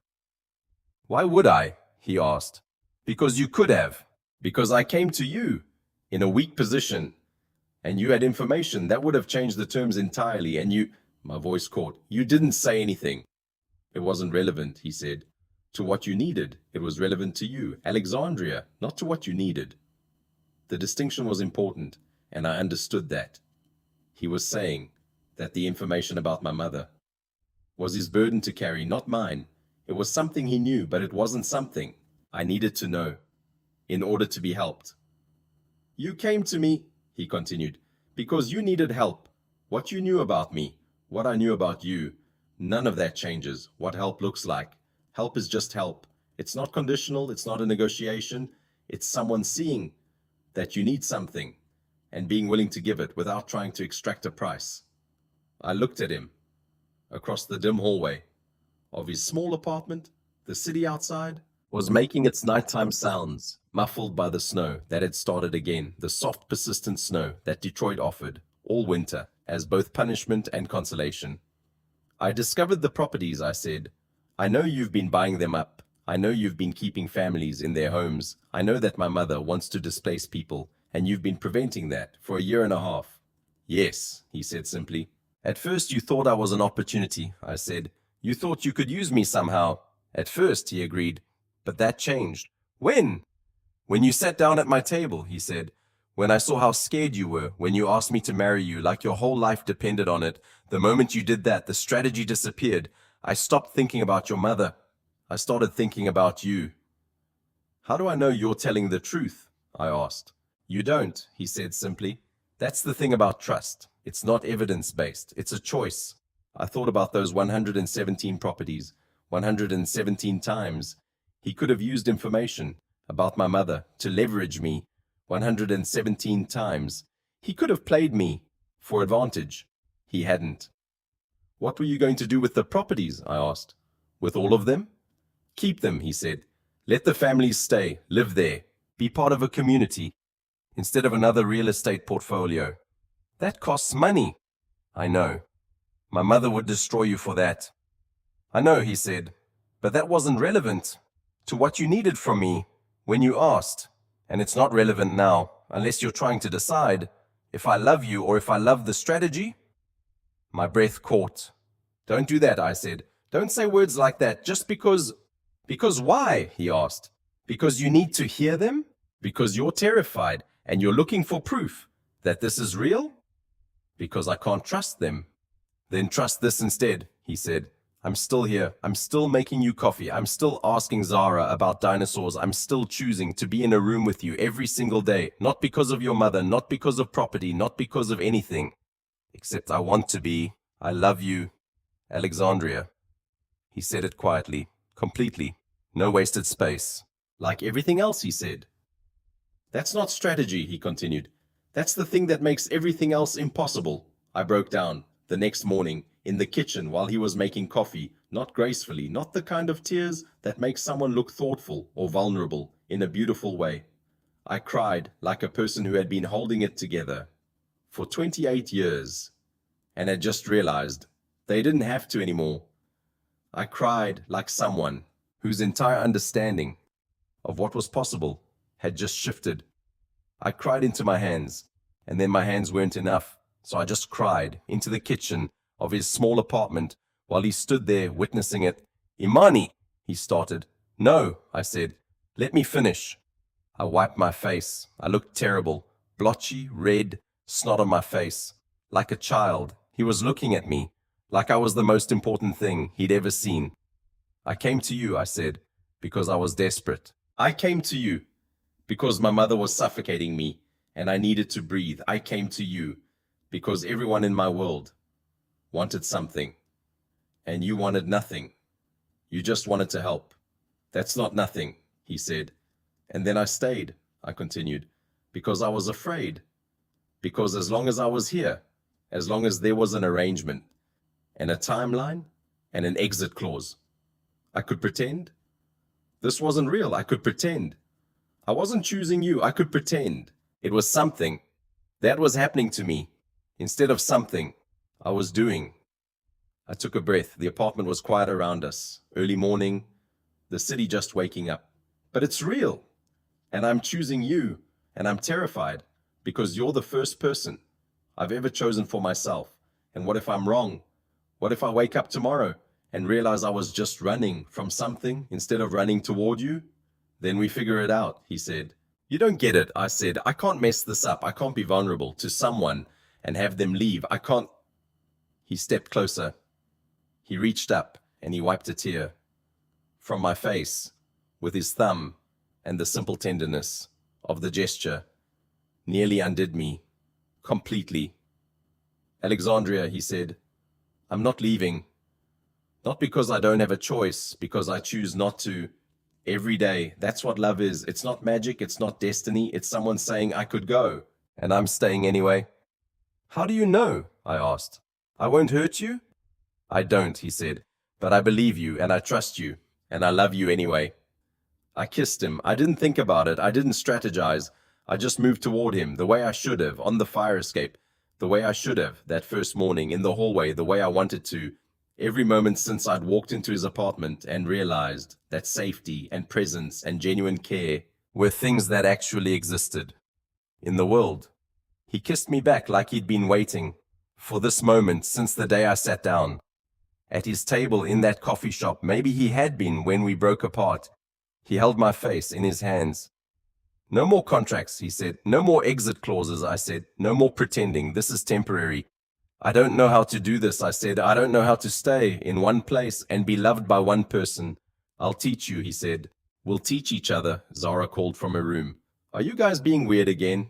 Why would I? He asked. Because you could have. Because I came to you in a weak position, and you had information that would have changed the terms entirely, and you... My voice caught. You didn't say anything. It wasn't relevant, he said, to what you needed. It was relevant to you, Alexandria, not to what you needed. The distinction was important, and I understood that. He was saying that the information about my mother was his burden to carry, not mine. It was something he knew, but it wasn't something I needed to know in order to be helped. You came to me, he continued, because you needed help. What you knew about me, what I knew about you, none of that changes what help looks like. Help is just help. It's not conditional, it's not a negotiation. It's someone seeing that you need something and being willing to give it without trying to extract a price. I looked at him across the dim hallway of his small apartment. The city outside was making its nighttime sounds, muffled by the snow that had started again, the soft, persistent snow that Detroit offered all winter as both punishment and consolation. I discovered the properties, I said. I know you've been buying them up. I know you've been keeping families in their homes. I know that my mother wants to displace people, and you've been preventing that for a year and a half. Yes, he said simply. At first you thought I was an opportunity, I said. You thought you could use me somehow. At first, he agreed. But that changed. When? When you sat down at my table, he said. When I saw how scared you were, when you asked me to marry you like your whole life depended on it. The moment you did that, the strategy disappeared. I stopped thinking about your mother. I started thinking about you. How do I know you're telling the truth? I asked. You don't, he said simply. That's the thing about trust. It's not evidence-based. It's a choice. I thought about those 117 properties, 117 times. He could have used information about my mother to leverage me 117 times. He could have played me for advantage. He hadn't. What were you going to do with the properties? I asked. With all of them? Keep them, he said. Let the families stay, live there, be part of a community, instead of another real estate portfolio. That costs money. I know. My mother would destroy you for that. I know, he said, but that wasn't relevant to what you needed from me when you asked. And it's not relevant now, unless you're trying to decide if I love you or if I love the strategy. My breath caught. Don't do that, I said. Don't say words like that just because... Because why? He asked. Because you need to hear them? Because you're terrified and you're looking for proof that this is real? Because I can't trust them. Then trust this instead, he said. I'm still here. I'm still making you coffee. I'm still asking Zara about dinosaurs. I'm still choosing to be in a room with you every single day. Not because of your mother, not because of property, not because of anything. Except I want to be. I love you. Alexandria. He said it quietly, completely. No wasted space. Like everything else, he said. That's not strategy, he continued. That's the thing that makes everything else impossible. I broke down the next morning in the kitchen while he was making coffee, not gracefully, not the kind of tears that make someone look thoughtful or vulnerable in a beautiful way. I cried like a person who had been holding it together for 28 years and had just realized they didn't have to anymore. I cried like someone whose entire understanding of what was possible had just shifted. I cried into my hands, and then my hands weren't enough, so I just cried into the kitchen of his small apartment while he stood there witnessing it. Imani, he started. No, I said. Let me finish. I wiped my face. I looked terrible, blotchy, red, snot on my face. Like a child, he was looking at me, like I was the most important thing he'd ever seen. I came to you, I said, because I was desperate. I came to you because my mother was suffocating me and I needed to breathe. I came to you because everyone in my world wanted something and you wanted nothing. You just wanted to help. That's not nothing, he said. And then I stayed, I continued, because I was afraid. Because as long as I was here, as long as there was an arrangement and a timeline and an exit clause, I could pretend. This wasn't real. I could pretend. I wasn't choosing you. I could pretend. It was something that was happening to me instead of something I was doing. I took a breath. The apartment was quiet around us. Early morning, the city just waking up. But it's real. And I'm choosing you. And I'm terrified because you're the first person I've ever chosen for myself. And what if I'm wrong? What if I wake up tomorrow and realize I was just running from something instead of running toward you? Then we figure it out, he said. You don't get it, I said. I can't mess this up. I can't be vulnerable to someone and have them leave. I can't. He stepped closer. He reached up and he wiped a tear from my face with his thumb, and the simple tenderness of the gesture nearly undid me completely. Alexandria, he said, I'm not leaving. Not because I don't have a choice, because I choose not to. Every day, that's what love is. It's not magic, it's not destiny, it's someone saying I could go, and I'm staying anyway. How do you know? I asked. I won't hurt you? I don't, he said, but I believe you, and I trust you, and I love you anyway. I kissed him. I didn't think about it. I didn't strategize. I just moved toward him, the way I should have, on the fire escape, the way I should have, that first morning, in the hallway, the way I wanted to, every moment since I'd walked into his apartment and realized that safety and presence and genuine care were things that actually existed in the world. He kissed me back like he'd been waiting for this moment since the day I sat down at his table in that coffee shop. Maybe he had been when we broke apart. He held my face in his hands. No more contracts, he said. No more exit clauses, I said. No more pretending. This is temporary. I don't know how to do this, I said. I don't know how to stay in one place and be loved by one person. I'll teach you, he said. We'll teach each other, Zara called from her room. Are you guys being weird again?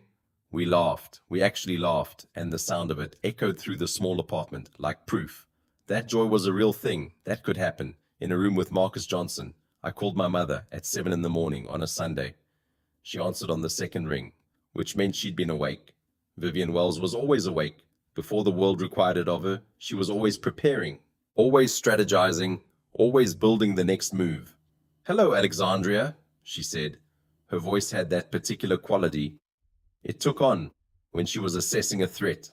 We laughed. We actually laughed, and the sound of it echoed through the small apartment like proof. That joy was a real thing. That could happen in a room with Marcus Johnson. I called my mother at 7 in the morning on a Sunday. She answered on the second ring, which meant she'd been awake. Vivian Wells was always awake. Before the world required it of her, she was always preparing, always strategizing, always building the next move. Hello, Alexandria, she said. Her voice had that particular quality it took on when she was assessing a threat.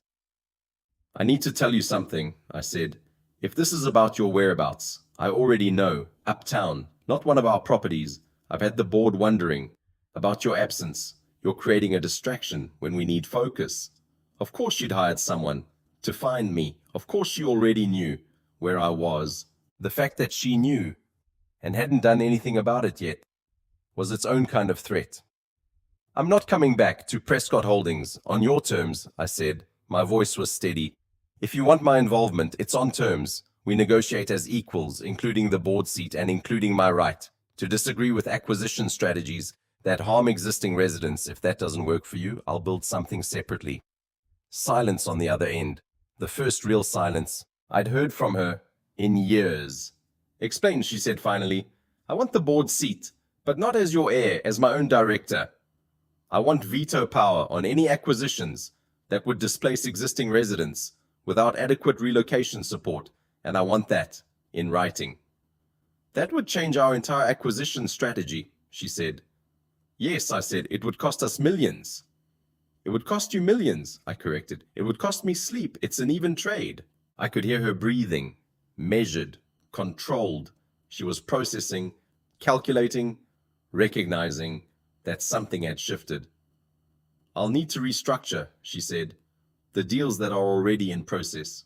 I need to tell you something, I said. If this is about your whereabouts, I already know. Uptown, not one of our properties. I've had the board wondering about your absence. You're creating a distraction when we need focus. Of course you'd hired someone to find me. Of course she already knew where I was. The fact that she knew and hadn't done anything about it yet was its own kind of threat. I'm not coming back to Prescott Holdings on your terms, I said. My voice was steady. If you want my involvement, it's on terms. We negotiate as equals, including the board seat and including my right to disagree with acquisition strategies that harm existing residents. If that doesn't work for you, I'll build something separately. Silence on the other end. The first real silence I'd heard from her in years. Explain, she said finally. I want the board seat, but not as your heir, as my own director. I want veto power on any acquisitions that would displace existing residents without adequate relocation support, and I want that in writing. That would change our entire acquisition strategy, she said. Yes, I said, it would cost us millions. It would cost you millions, I corrected. It would cost me sleep. It's an even trade. I could hear her breathing, measured, controlled. She was processing, calculating, recognizing that something had shifted. I'll need to restructure, she said, the deals that are already in process.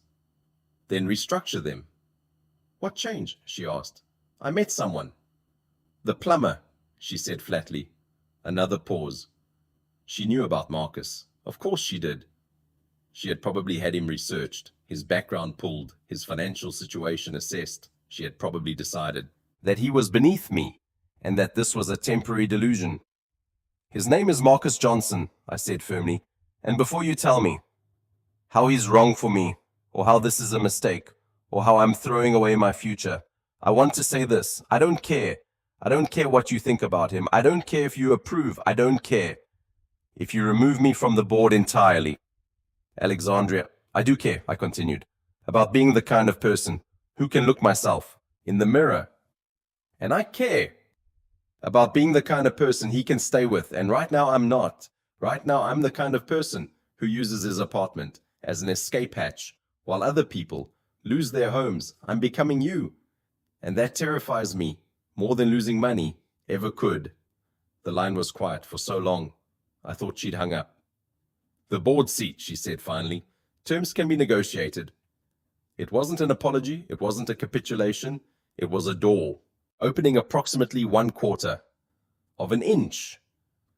Then restructure them. What change? She asked. I met someone. The plumber, she said flatly. Another pause. She knew about Marcus. Of course she did. She had probably had him researched, his background pulled, his financial situation assessed. She had probably decided that he was beneath me and that this was a temporary delusion. His name is Marcus Johnson, I said firmly, and before you tell me how he's wrong for me, or how this is a mistake, or how I'm throwing away my future, I want to say this. I don't care. I don't care what you think about him. I don't care if you approve. I don't care if you remove me from the board entirely. Alexandria, I do care, I continued, about being the kind of person who can look myself in the mirror. And I care about being the kind of person he can stay with, and right now I'm not. Right now I'm the kind of person who uses his apartment as an escape hatch while other people lose their homes. I'm becoming you, and that terrifies me more than losing money ever could. The line was quiet for so long, I thought she'd hung up. The board seat, she said finally. Terms can be negotiated. It wasn't an apology, it wasn't a capitulation, it was a door, opening approximately 1/4 of an inch,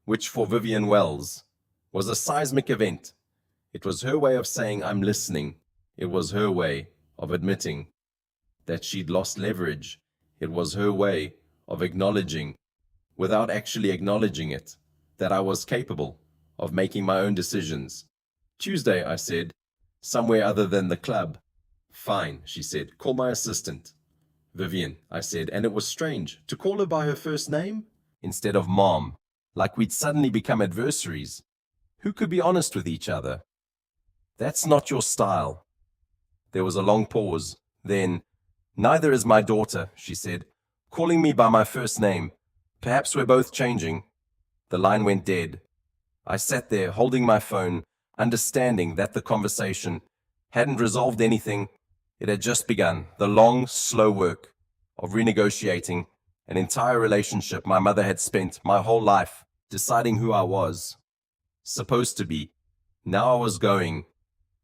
which for Vivian Wells was a seismic event. It was her way of saying, I'm listening. It was her way of admitting that she'd lost leverage. It was her way of acknowledging, without actually acknowledging it, that I was capable of making my own decisions. Tuesday, I said, somewhere other than the club. Fine, she said, call my assistant. Vivian, I said, and it was strange to call her by her first name instead of Mom, like we'd suddenly become adversaries. Who could be honest with each other? That's not your style. There was a long pause. Then, neither is my daughter, she said, calling me by my first name. Perhaps we're both changing. The line went dead. I sat there holding my phone, understanding that the conversation hadn't resolved anything. It had just begun, the long, slow work of renegotiating an entire relationship my mother had spent my whole life deciding who I was supposed to be. Now I was going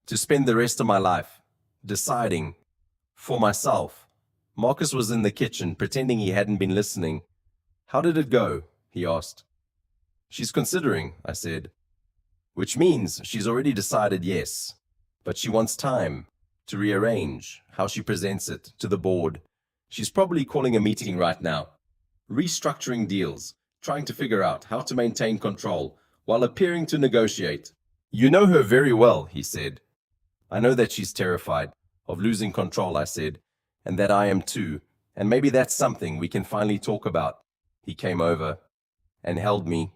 to spend the rest of my life deciding for myself. Marcus was in the kitchen, pretending he hadn't been listening. How did it go? He asked. She's considering, I said. Which means she's already decided yes, but she wants time to rearrange how she presents it to the board. She's probably calling a meeting right now, restructuring deals, trying to figure out how to maintain control while appearing to negotiate. You know her very well, he said. I know that she's terrified of losing control, I said, and that I am too, and maybe that's something we can finally talk about. He came over and held me.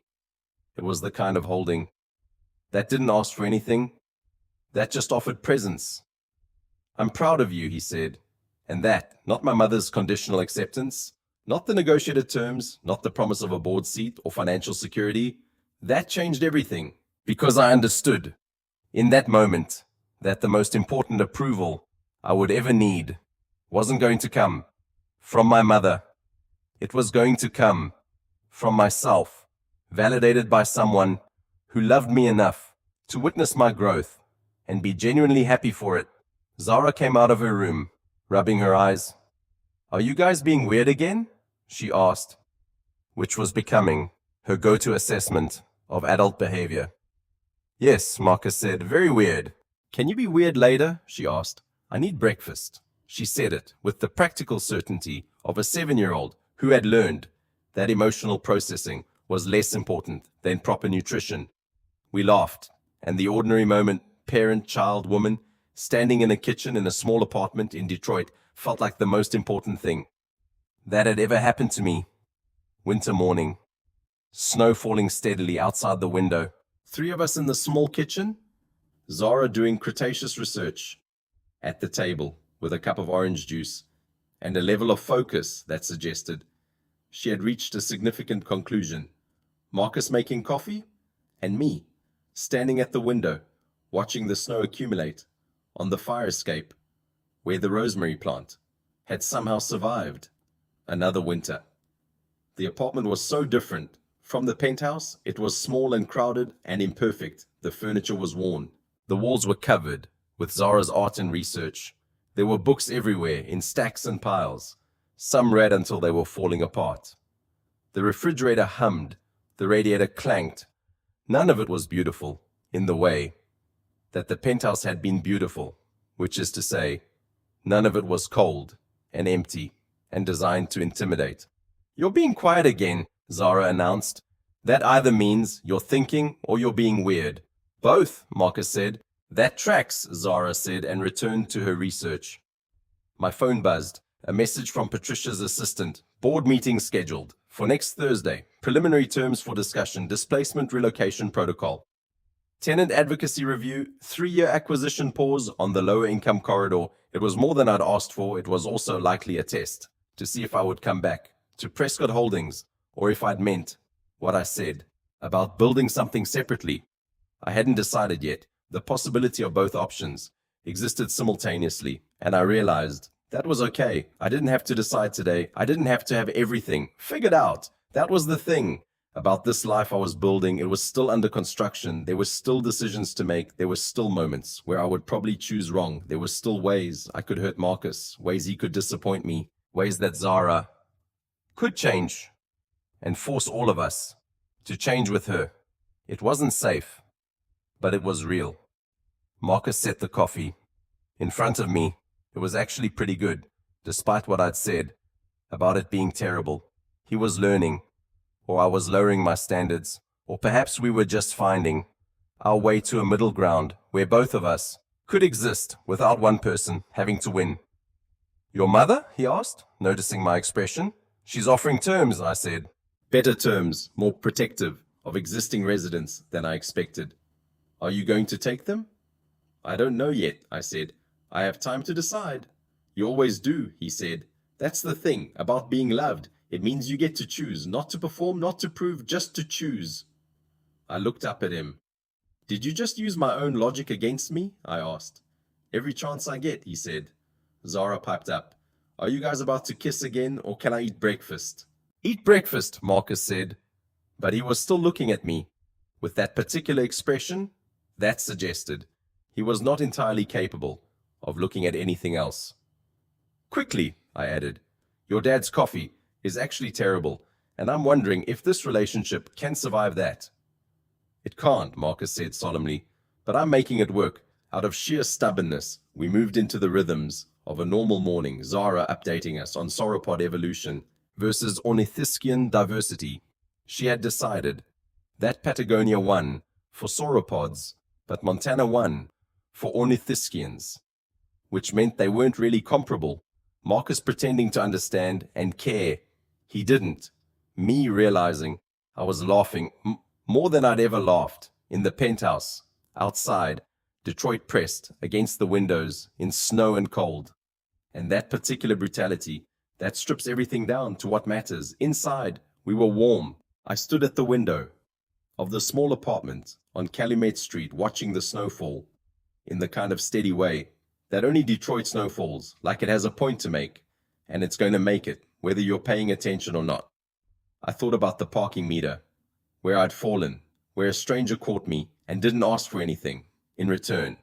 It was the kind of holding that didn't ask for anything, that just offered presence. I'm proud of you, he said, and that, not my mother's conditional acceptance, not the negotiated terms, not the promise of a board seat or financial security. That changed everything, because I understood in that moment that the most important approval I would ever need wasn't going to come from my mother. It was going to come from myself, validated by someone who loved me enough to witness my growth and be genuinely happy for it. Zara came out of her room, rubbing her eyes. "Are you guys being weird again?" she asked, which was becoming her go-to assessment of adult behavior. "Yes," Marcus said, "very weird." "Can you be weird later?" she asked. "I need breakfast." She said it with the practical certainty of a 7-year-old who had learned that emotional processing was less important than proper nutrition. We laughed, and the ordinary moment, parent, child, woman, standing in a kitchen in a small apartment in Detroit, felt like the most important thing that had ever happened to me. Winter morning, snow falling steadily outside the window. 3 of us in the small kitchen, Zara doing Cretaceous research at the table with a cup of orange juice and a level of focus that suggested she had reached a significant conclusion. Marcus making coffee, and me standing at the window watching the snow accumulate on the fire escape where the rosemary plant had somehow survived another winter. The apartment was so different from the penthouse. It was small and crowded and imperfect. The furniture was worn. The walls were covered with Zara's art and research. There were books everywhere in stacks and piles. Some read until they were falling apart. The refrigerator hummed. The radiator clanked. None of it was beautiful in the way that the penthouse had been beautiful, which is to say, none of it was cold and empty and designed to intimidate. "You're being quiet again," Zara announced. "That either means you're thinking or you're being weird." "Both," Marcus said. "That tracks," Zara said, and returned to her research. My phone buzzed. A message from Patricia's assistant. "Board meeting scheduled for next Thursday. Preliminary terms for discussion. Displacement relocation protocol. Tenant advocacy review. 3-year acquisition pause on the lower income corridor." It was more than I'd asked for. It was also likely a test to see if I would come back to Prescott Holdings or if I'd meant what I said about building something separately. I hadn't decided yet. The possibility of both options existed simultaneously, and I realized that was okay. I didn't have to decide today. I didn't have to have everything figured out. That was the thing about this life I was building. It was still under construction. There were still decisions to make. There were still moments where I would probably choose wrong. There were still ways I could hurt Marcus, ways he could disappoint me, ways that Zara could change and force all of us to change with her. It wasn't safe, but it was real. Marcus set the coffee in front of me. It was actually pretty good, despite what I'd said about it being terrible. He was learning, or I was lowering my standards, or perhaps we were just finding our way to a middle ground where both of us could exist without one person having to win. "Your mother?" he asked, noticing my expression. "She's offering terms," I said. "Better terms, more protective of existing residents than I expected." "Are you going to take them?" "I don't know yet," I said. "I have time to decide." "You always do," he said. "That's the thing about being loved. It means you get to choose, not to perform, not to prove, just to choose." I looked up at him. "Did you just use my own logic against me?" I asked. "Every chance I get," he said. Zara piped up. "Are you guys about to kiss again, or can I eat breakfast?" "Eat breakfast," Marcus said. But he was still looking at me with that particular expression that suggested he was not entirely capable of looking at anything else. "Quickly," I added, "your dad's coffee is actually terrible, and I'm wondering if this relationship can survive that." "It can't," Marcus said solemnly, "but I'm making it work." Out of sheer stubbornness, we moved into the rhythms of a normal morning, Zara updating us on sauropod evolution versus ornithischian diversity. She had decided that Patagonia won for sauropods, but Montana won for ornithischians, which meant they weren't really comparable. Marcus pretending to understand and care. He didn't. Me realizing I was laughing more than I'd ever laughed in the penthouse, outside, Detroit pressed against the windows in snow and cold. And that particular brutality, that strips everything down to what matters. Inside, we were warm. I stood at the window of the small apartment on Calumet Street watching the snowfall in the kind of steady way that only Detroit snow falls, like it has a point to make, and it's going to make it, whether you're paying attention or not. I thought about the parking meter, where I'd fallen, where a stranger caught me and didn't ask for anything in return.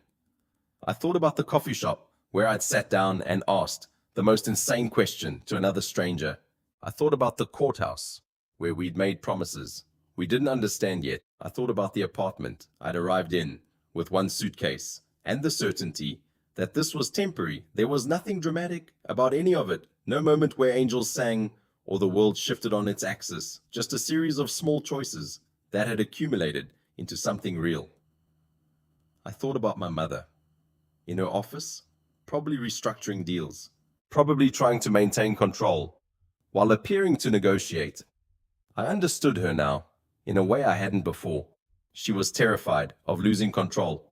I thought about the coffee shop, where I'd sat down and asked the most insane question to another stranger. I thought about the courthouse, where we'd made promises we didn't understand yet. I thought about the apartment I'd arrived in with one suitcase and the certainty that this was temporary. There was nothing dramatic about any of it. No moment where angels sang or the world shifted on its axis. Just a series of small choices that had accumulated into something real. I thought about my mother. In her office, probably restructuring deals, probably trying to maintain control, while appearing to negotiate. I understood her now, in a way I hadn't before. She was terrified of losing control.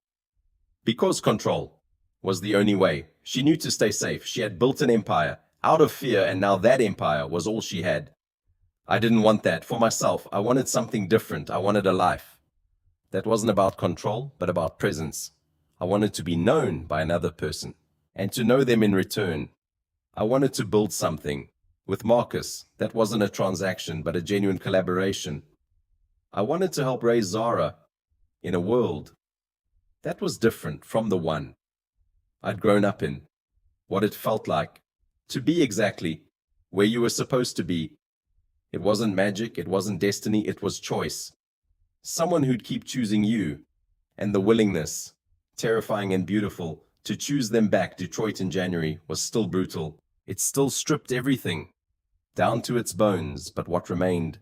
Because control was the only way. She knew to stay safe. She had built an empire out of fear, and now that empire was all she had. I didn't want that for myself. I wanted something different. I wanted a life that wasn't about control, but about presence. I wanted to be known by another person and to know them in return. I wanted to build something with Marcus that wasn't a transaction, but a genuine collaboration. I wanted to help raise Zara in a world that was different from the one I'd grown up in. What it felt like to be exactly where you were supposed to be. It wasn't magic, it wasn't destiny, it was choice. Someone who'd keep choosing you, and the willingness, terrifying and beautiful, to choose them back. Detroit in January was still brutal. It still stripped everything down to its bones, but what remained?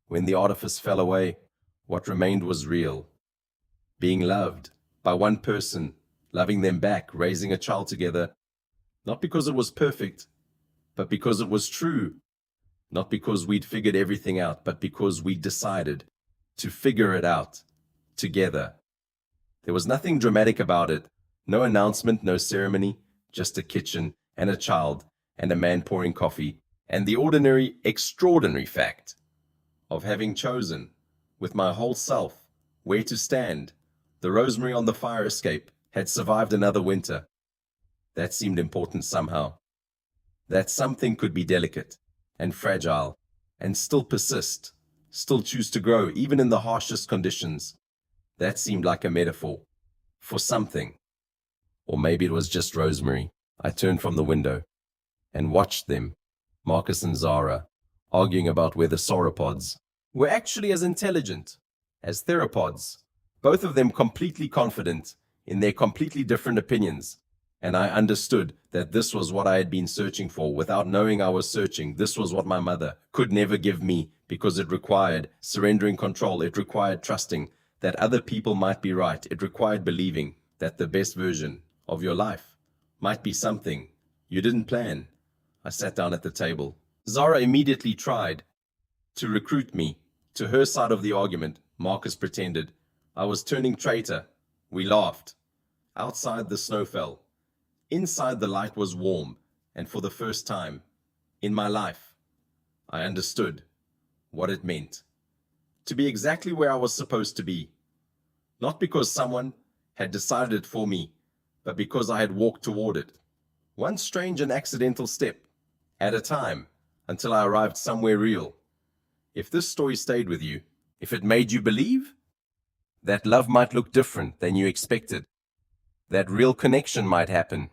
When the artifice fell away, what remained was real. Being loved by one person, loving them back, raising a child together, not because it was perfect, but because it was true. Not because we'd figured everything out, but because we decided to figure it out together. There was nothing dramatic about it. No announcement, no ceremony, just a kitchen and a child and a man pouring coffee, and the ordinary, extraordinary fact of having chosen with my whole self where to stand. The rosemary on the fire escape had survived another winter. That seemed important somehow. That something could be delicate and fragile and still persist, still choose to grow even in the harshest conditions. That seemed like a metaphor for something. Or maybe it was just rosemary. I turned from the window and watched them, Marcus and Zara, arguing about whether sauropods were actually as intelligent as theropods, both of them completely confident in their completely different opinions. And I understood that this was what I had been searching for without knowing I was searching. This was what my mother could never give me, because it required surrendering control. It required trusting that other people might be right. It required believing that the best version of your life might be something you didn't plan. I sat down at the table. Zara immediately tried to recruit me to her side of the argument. Marcus pretended I was turning traitor. We laughed. Outside, the snow fell. Inside, the light was warm, and for the first time in my life, I understood what it meant to be exactly where I was supposed to be. Not because someone had decided it for me, but because I had walked toward it. One strange and accidental step at a time, until I arrived somewhere real. If this story stayed with you, if it made you believe that love might look different than you expected, that real connection might happen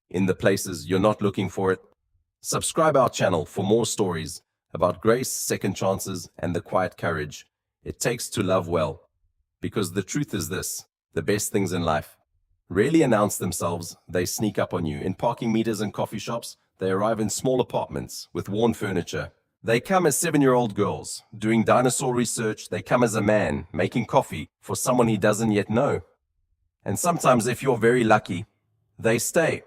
in the places you're not looking for it, subscribe our channel for more stories about grace, second chances, and the quiet courage it takes to love well. Because the truth is this: the best things in life rarely announce themselves. They sneak up on you in parking meters and coffee shops. They arrive in small apartments with worn furniture. They come as 7-year-old girls doing dinosaur research. They come as a man making coffee for someone he doesn't yet know. And sometimes, if you're very lucky, they stay.